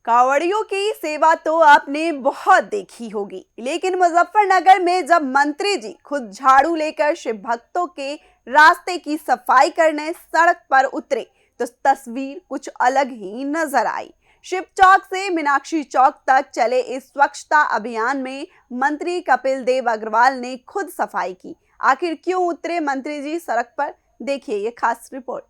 कांवड़ियों की सेवा तो आपने बहुत देखी होगी, लेकिन मुजफ्फरनगर में जब मंत्री जी खुद झाड़ू लेकर शिव भक्तों के रास्ते की सफाई करने सड़क पर उतरे तो तस्वीर कुछ अलग ही नजर आई। शिव चौक से मीनाक्षी चौक तक चले इस स्वच्छता अभियान में मंत्री कपिल देव अग्रवाल ने खुद सफाई की। आखिर क्यों उतरे मंत्री जी सड़क पर, देखिए ये खास रिपोर्ट।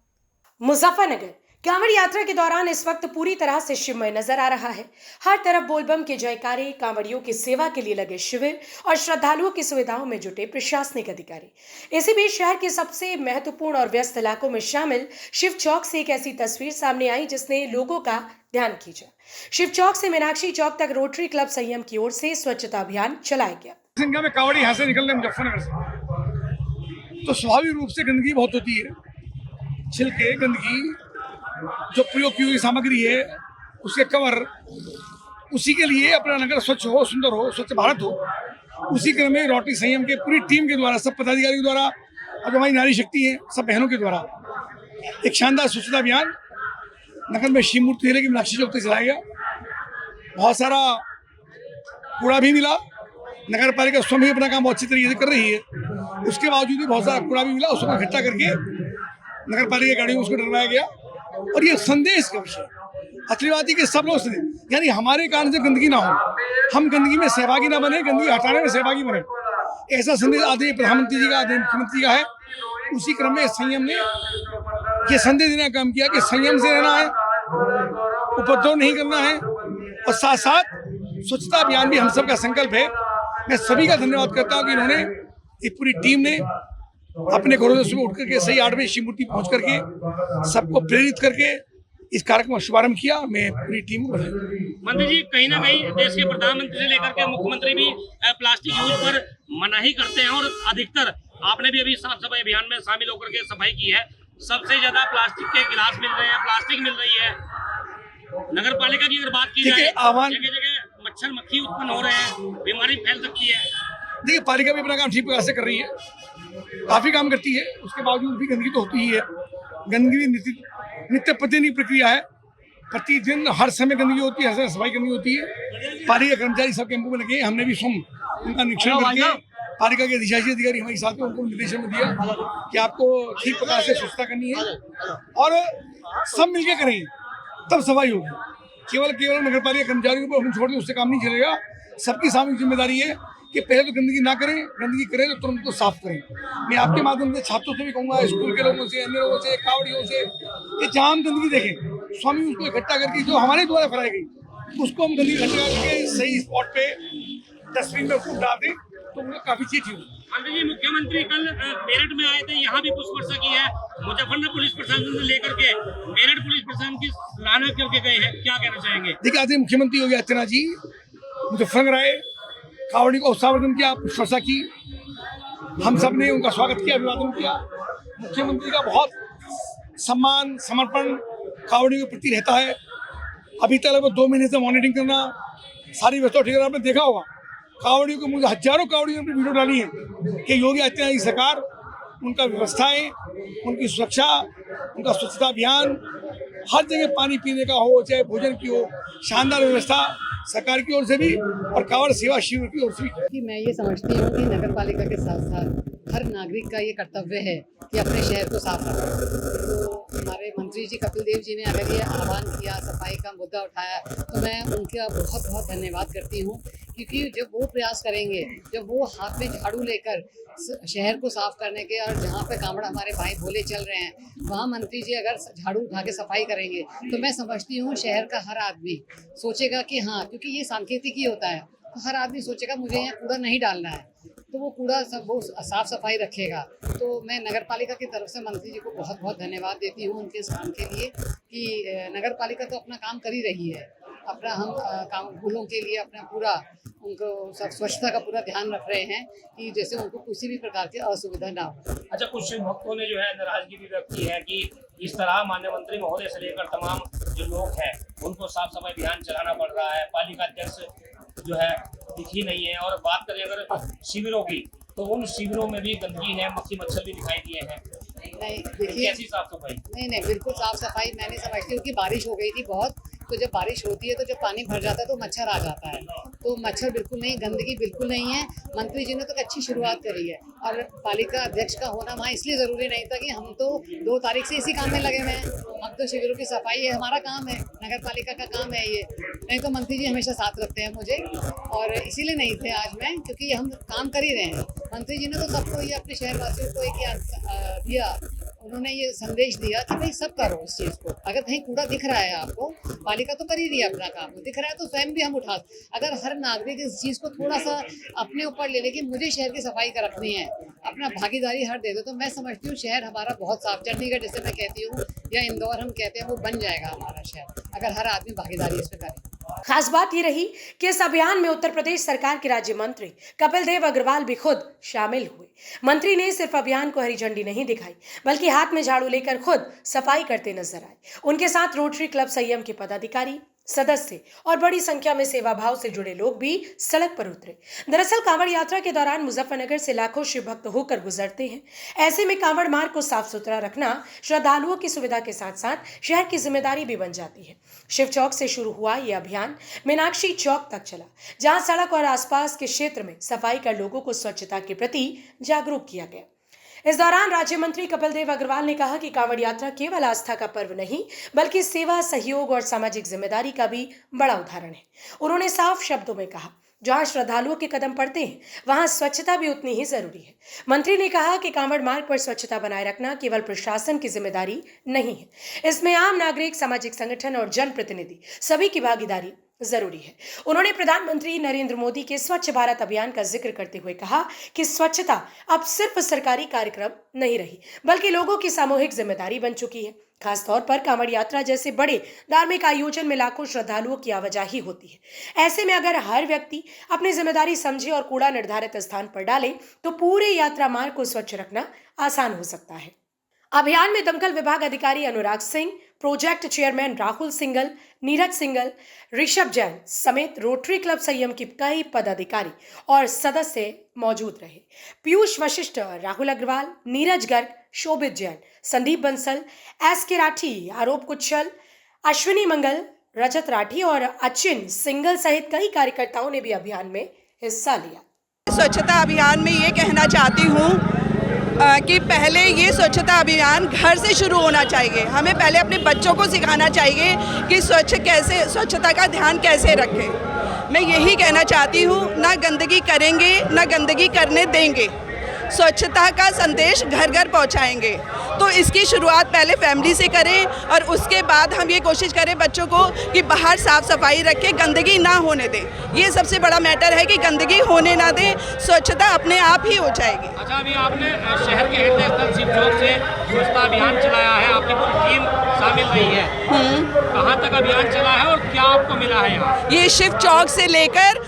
मुजफ्फरनगर कांवड़ यात्रा के दौरान इस वक्त पूरी तरह से शिवमय नजर आ रहा है। हर तरफ बोलबम के जयकारे, कांवड़ियों की सेवा के लिए लगे शिविर और श्रद्धालुओं की सुविधाओं में जुटे प्रशासनिक अधिकारी। इसी बीच शहर के सबसे महत्वपूर्ण और व्यस्त इलाकों में शामिल शिव चौक से एक ऐसी तस्वीर सामने आई जिसने लोगों का ध्यान खींचा। शिव चौक से मीनाक्षी चौक तक रोटरी क्लब संयम की ओर से स्वच्छता अभियान चलाया गया। संख्या में कांवड़ी यहाँ से निकल रहे मुजफ्फरनगर से, तो स्वाभाविक रूप से गंदगी बहुत होती है। छिलके, गंदगी, जो प्रयोग की हुई सामग्री है, उसके कवर, उसी के लिए अपना नगर स्वच्छ हो, सुंदर हो, स्वच्छ भारत हो, उसी क्रम में रोटरी संयम के पूरी टीम के द्वारा, सब पदाधिकारियों के द्वारा और जो हमारी नारी शक्ति है, सब बहनों के द्वारा एक शानदार स्वच्छता अभियान नगर में शिव मूर्ति जिले की मीनाक्षी चौक तक चलाया गया। बहुत सारा कूड़ा भी मिला। नगर पालिका स्वयं ही अपना काम बहुत अच्छी तरीके से कर रही है, उसके बावजूद भी बहुत सारा कूड़ा भी मिला। उसको इकट्ठा करके नगर पालिका गाड़ियों में उसको डरवाया गया। और ये संदेश का विषय असली बात है कि सब लोग यानी हमारे कारण से गंदगी ना हो, हम गंदगी में सहभागी ना बने, गंदगी हटाने में सहभागी बने, ऐसा संदेश आदरणीय प्रधानमंत्री जी का, आदरणीय मुख्यमंत्री का है। उसी क्रम में संयम ने ये संदेश देने का काम किया कि संयम से रहना है, उपद्रव नहीं करना है, और साथ साथ स्वच्छता अभियान भी हम सब का संकल्प है। मैं सभी का धन्यवाद करता हूँ कि इन्होंने, एक पूरी टीम ने अपने घरों से सुबह उठ करके सही 8 बजे शिव मूर्ति पहुंच करके सबको प्रेरित करके इस कार्यक्रम का शुभारंभ किया। मैं पूरी टीम को मंत्री जी, कहीं ना कहीं देश के प्रधानमंत्री से लेकर के मुख्यमंत्री भी प्लास्टिक यूज पर मनाही करते हैं, और अधिकतर आपने भी अभी साफ सफाई अभियान में शामिल होकर के सफाई की है। सबसे ज्यादा प्लास्टिक के गिलास मिल रहे हैं, प्लास्टिक मिल रही है। नगर पालिका की अगर बात की जाए, जगह जगह मच्छर मक्खी उत्पन्न हो रहे हैं, बीमारी फैल सकती है। देखिए, पालिका भी अपना काम ठीक प्रकार से कर रही है, काफी काम करती है, उसके बावजूद भी गंदगी तो होती ही है। गंदगी नित्य प्रतिदिन प्रक्रिया है, प्रतिदिन हर समय गंदगी होती है, हर समय सफाई करनी होती है। पालिका कर्मचारी सब कैंपों में लगे, हमने भी स्वयं उनका निरीक्षण करके पालिका के अधिकारी हमारे साथ में उनको निर्देशन में दिया कि आपको ठीक प्रकार से स्वच्छता करनी है और सब मिलकर करेंगे तब सफाई होगी। केवल नगर पालिका कर्मचारियों को हम छोड़ दें उससे काम नहीं चलेगा। सबकी सामूहिक जिम्मेदारी है कि पहले तो गंदगी ना करें, गंदगी करें तो तुरंत तो साफ करें। मैं आपके माध्यम से छात्रों से भी कहूँगा, स्कूल के लोगों से, अन्य लोगों से, कावड़ियों से, कि जहाँ हम गंदगी देखें, स्वामी उसको इकट्ठा करके जो हमारे द्वारा फैलाई गई उसको हम गंदगी इकट्ठा करके सही स्पॉट पे डस्टबिन में उसको डाल दें तो उनको काफी चीज हुई। मंत्री जी, मुख्यमंत्री कल मेरठ में आए थे, यहाँ भी पुष्प वर्षा की है। मुजफ्फरनगर पुलिस प्रशासन से लेकर के मेरठ पुलिस प्रशासन की सराहना करके गए हैं, क्या कहना चाहेंगे? देखिए, आज मुख्यमंत्री योगी आदित्यनाथ जी मुजफ्फरनगर आए, कावड़ी को उत्साहवर्धन किया, पुष्प वर्षा की, हम सब ने उनका स्वागत किया, अभिवादन किया। मुख्यमंत्री का बहुत सम्मान, समर्पण कावड़ी के प्रति रहता है। अभी तक लगभग 2 महीने से मॉनिटरिंग करना, सारी व्यवस्था ठीक है। आपने देखा होगा कावड़ियों को, मुझे हजारों कावड़ियों ने वीडियो डाली है कि योगी आदित्यनाथ की सरकार, उनका व्यवस्थाएं, उनकी सुरक्षा, उनका स्वच्छता अभियान, हर जगह पानी पीने का हो, चाहे भोजन की हो, शानदार व्यवस्था सरकार की ओर से भी और कांवड़ सेवा शिविर की ओर से भी। कि मैं ये समझती हूँ कि नगर पालिका के साथ साथ हर नागरिक का ये कर्तव्य है कि अपने शहर को साफ रखें। तो हमारे मंत्री जी कपिल देव जी ने अगर ये आह्वान किया, सफाई का मुद्दा उठाया, तो मैं उनका बहुत बहुत धन्यवाद करती हूँ। क्योंकि जब वो प्रयास करेंगे, जब वो हाथ में झाड़ू लेकर शहर को साफ करने के, और जहाँ पे कांवड़ हमारे भाई भोले चल रहे हैं, वहाँ मंत्री जी अगर झाड़ू उठा के सफाई करेंगे तो मैं समझती हूँ शहर का हर आदमी सोचेगा कि हाँ, क्योंकि ये सांकेतिक ही होता है, तो हर आदमी सोचेगा मुझे यहाँ कूड़ा नहीं डालना है, तो वो कूड़ा सब वो साफ सफाई रखेगा। तो मैं नगर पालिका की तरफ से मंत्री जी को बहुत बहुत धन्यवाद देती हूँ उनके इस काम के लिए कि नगर पालिका तो अपना काम कर ही रही है। अपना हम काम फूलों के लिए अपना पूरा उनको स्वच्छता का पूरा ध्यान रख रहे हैं कि जैसे उनको किसी भी प्रकार की असुविधा ना हो। अच्छा, कुछ भक्तों ने जो है नाराजगी भी व्यक्त की है कि इस तरह माननीय मंत्री महोदय से लेकर तमाम जो लोग हैं उनको साफ सफाई अभियान चलाना पड़ रहा है, पालिका अध्यक्ष जो है दिख ही नहीं है। और बात करें अगर शिविरों की, तो उन शिविरों में भी गंदगी है, मक्खी मच्छर भी दिखाई दिए हैं। नहीं, देखिए, कैसी साफ सफाई? नहीं, बिल्कुल साफ सफाई। मैंने समझती हूँ कि बारिश हो गई थी बहुत, तो जब बारिश होती है तो जब पानी भर जाता है तो मच्छर आ जाता है। तो मच्छर बिल्कुल नहीं, गंदगी बिल्कुल नहीं है। मंत्री जी ने तो अच्छी शुरुआत करी है और पालिका अध्यक्ष का होना वहाँ इसलिए ज़रूरी नहीं था कि हम तो 2 तारीख से इसी काम में लगे हुए हैं। अब तो शिविरों की सफाई है, हमारा काम है, नगर पालिका का काम है ये। नहीं तो मंत्री जी हमेशा साथ रखते हैं मुझे, और इसीलिए नहीं थे आज मैं, क्योंकि हम काम कर ही रहे हैं। मंत्री जी ने तो सबको ये अपने शहरवासियों को एक दिया, उन्होंने ये संदेश दिया कि भाई सब करो इस चीज़ को। अगर कहीं कूड़ा दिख रहा है आपको, पालिका तो कर ही रही है अपना काम, दिख रहा है तो स्वयं भी हम उठा। अगर हर नागरिक इस चीज़ को थोड़ा सा अपने ऊपर ले ले कि मुझे शहर की सफाई कर रखनी है, अपना भागीदारी हर दे दो, तो मैं समझती हूँ शहर हमारा बहुत साफ, चंडीगढ़ जैसे मैं कहती हूँ या इंदौर हम कहते हैं, वो बन जाएगा हमारा शहर, अगर हर आदमी भागीदारी इसमें करे। खास बात ये रही कि इस अभियान में उत्तर प्रदेश सरकार के राज्य मंत्री कपिल देव अग्रवाल भी खुद शामिल हुए। मंत्री ने सिर्फ अभियान को हरी झंडी नहीं दिखाई, बल्कि हाथ में झाड़ू लेकर खुद सफाई करते नजर आए। उनके साथ रोटरी क्लब संयम के पदाधिकारी, सदस्य और बड़ी संख्या में सेवा भाव से जुड़े लोग भी सड़क पर उतरे। दरअसल कांवड़ यात्रा के दौरान मुजफ्फरनगर से लाखों शिव भक्त होकर गुजरते हैं। ऐसे में कांवड़ मार्ग को साफ सुथरा रखना श्रद्धालुओं की सुविधा के साथ साथ शहर की जिम्मेदारी भी बन जाती है। शिव चौक से शुरू हुआ यह अभियान मीनाक्षी चौक तक चला, जहां सड़क और आसपास के क्षेत्र में सफाई कर लोगों को स्वच्छता के प्रति जागरूक किया गया। इस दौरान राज्य मंत्री कपिल देव अग्रवाल ने कहा कि कांवड़ यात्रा केवल आस्था का पर्व नहीं, बल्कि सेवा, सहयोग और सामाजिक जिम्मेदारी का भी बड़ा उदाहरण है। उन्होंने साफ शब्दों में कहा, जहां श्रद्धालुओं के कदम पड़ते हैं वहां स्वच्छता भी उतनी ही जरूरी है। मंत्री ने कहा कि कांवड़ मार्ग पर स्वच्छता बनाए रखना केवल प्रशासन की जिम्मेदारी नहीं है, इसमें आम नागरिक, सामाजिक संगठन और जनप्रतिनिधि सभी की भागीदारी जरूरी है। उन्होंने प्रधानमंत्री नरेंद्र मोदी के स्वच्छ भारत अभियान का जिक्र करते हुए कहा कि स्वच्छता अब सिर्फ सरकारी कार्यक्रम नहीं रही, बल्कि लोगों की सामूहिक जिम्मेदारी बन चुकी है। खासतौर पर कांवड़ यात्रा जैसे बड़े धार्मिक आयोजन में लाखों श्रद्धालुओं की आवाजाही होती है। ऐसे में अगर हर व्यक्ति अपनी जिम्मेदारी समझे और कूड़ा निर्धारित स्थान पर डाले, तो पूरे यात्रा मार्ग को स्वच्छ रखना आसान हो सकता है। अभियान में दमकल विभाग अधिकारी अनुराग सिंह, प्रोजेक्ट चेयरमैन राहुल सिंगल, नीरज सिंगल, ऋषभ जैन समेत रोटरी क्लब संयम के कई पदाधिकारी और सदस्य मौजूद रहे। पीयूष वशिष्ठ, राहुल अग्रवाल, नीरज गर्ग, शोभित जैन, संदीप बंसल, एस.के. राठी, आरोप कुच्छल, अश्विनी मंगल, रजत राठी और अचिन सिंगल सहित कई कार्यकर्ताओं ने भी अभियान में हिस्सा लिया। स्वच्छता अभियान में ये कहना चाहती हूँ कि पहले ये स्वच्छता अभियान घर से शुरू होना चाहिए। हमें पहले अपने बच्चों को सिखाना चाहिए कि स्वच्छता का ध्यान कैसे रखें। मैं यही कहना चाहती हूँ, ना गंदगी करेंगे ना गंदगी करने देंगे, स्वच्छता का संदेश घर घर पहुँचाएंगे। तो इसकी शुरुआत पहले फैमिली से करें और उसके बाद हम ये कोशिश करें बच्चों को कि बाहर साफ सफाई रखें, गंदगी ना होने दें। ये सबसे बड़ा मैटर है कि गंदगी होने ना दें, स्वच्छता अपने आप ही हो जाएगी। अच्छा, अभी आपने शहर के हृदय स्थल शिव चौक से स्वच्छता अभियान चलाया है, आपकी पूरी टीम शामिल रही है। कहाँ तक अभियान चला है और क्या आपको मिला है यहाँ? ये शिव चौक से लेकर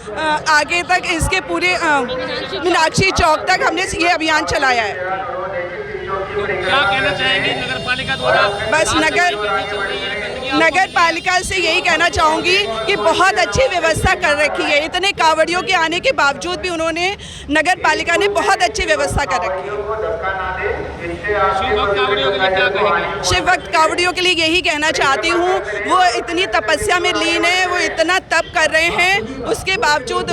आगे तक इसके पूरे मीनाक्षी चौक तक हमने ये अभियान चलाया है। तो क्या कहना चाहेंगे नगर पालिका द्वारा? बस नगर पालिका से यही कहना चाहूँगी कि बहुत अच्छी व्यवस्था कर रखी है। इतने कांवड़ियों के आने के बावजूद भी उन्होंने, नगर पालिका ने बहुत अच्छी व्यवस्था कर रखी है। शिव भक्त कांवड़ियों के लिए यही कहना चाहती हूँ, वो इतनी तपस्या में लीन है, वो इतना तप कर रहे हैं, उसके बावजूद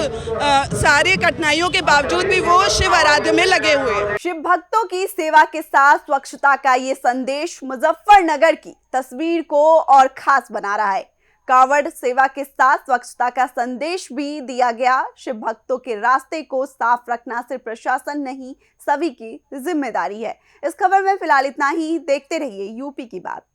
सारी कठिनाइयों के बावजूद भी वो शिव आराध्य में लगे हुए हैं। शिव भक्तों की सेवा के साथ स्वच्छता का ये संदेश मुजफ्फरनगर की तस्वीर को और खास बना रहा है। कांवड़ सेवा के साथ स्वच्छता का संदेश भी दिया गया। शिव भक्तों के रास्ते को साफ रखना सिर्फ प्रशासन नहीं, सभी की जिम्मेदारी है। इस खबर में फिलहाल इतना ही। देखते रहिए यूपी की बात।